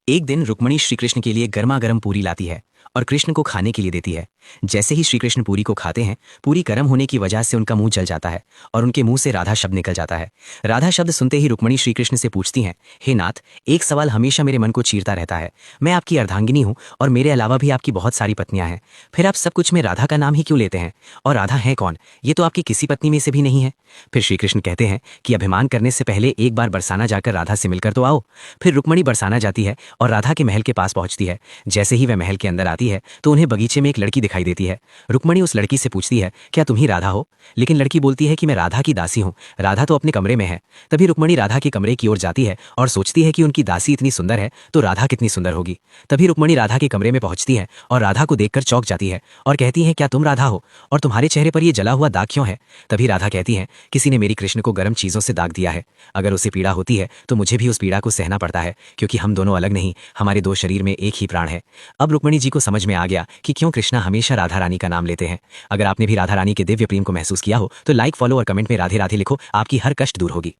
एक दिन रुक्मणी श्री कृष्ण के लिए गर्मा गर्म पूरी लाती है और कृष्ण को खाने के लिए देती है। जैसे ही श्री कृष्ण पूरी को खाते हैं, पूरी गर्म होने की वजह से उनका मुंह जल जाता है और उनके मुंह से राधा शब्द निकल जाता है। राधा शब्द सुनते ही रुक्मणी श्री कृष्ण से पूछती हैं, हे नाथ, एक सवाल हमेशा मेरे मन को चीरता रहता है। मैं आपकी अर्धांगिनी हूँ और मेरे अलावा भी आपकी बहुत सारी पत्नियां हैं, फिर आप सब कुछ में राधा का नाम ही क्यों लेते हैं? और राधा है कौन? ये तो आपकी किसी पत्नी में से भी नहीं है। फिर श्री कृष्ण कहते हैं कि अभिमान करने से पहले एक बार बरसाना जाकर राधा से मिलकर तो आओ। फिर रुक्मणी बरसाना जाती है और राधा के महल के पास पहुंचती है। जैसे ही वह महल के अंदर आती है तो उन्हें बगीचे में एक लड़की दिखाई देती है। रुक्मणी उस लड़की से पूछती है, क्या तुम ही राधा हो? लेकिन लड़की बोलती है कि मैं राधा की दासी हूँ, राधा तो अपने कमरे में है। तभी रुक्मणी राधा के कमरे की ओर जाती है और सोचती है कि उनकी दासी इतनी सुंदर है तो राधा कितनी सुंदर होगी। तभी रुक्मणी राधा के कमरे में पहुंचती है और राधा को देखकर चौंक जाती है और कहती है, क्या तुम राधा हो और तुम्हारे चेहरे पर यह जला हुआ दाग क्यों है? तभी राधा कहती है, किसी ने मेरी कृष्ण को गर्म चीजों से दाग दिया है। अगर उसे पीड़ा होती है तो मुझे भी उस पीड़ा को सहना पड़ता है, क्योंकि हम दोनों अलग नहीं, हमारे दो शरीर में एक ही प्राण है। अब रुक्मणी जी को समझ में आ गया कि क्यों कृष्णा हमेशा राधा रानी का नाम लेते हैं। अगर आपने भी राधा रानी के दिव्य प्रेम को महसूस किया हो तो लाइक, फॉलो और कमेंट में राधे राधे लिखो, आपकी हर कष्ट दूर होगी।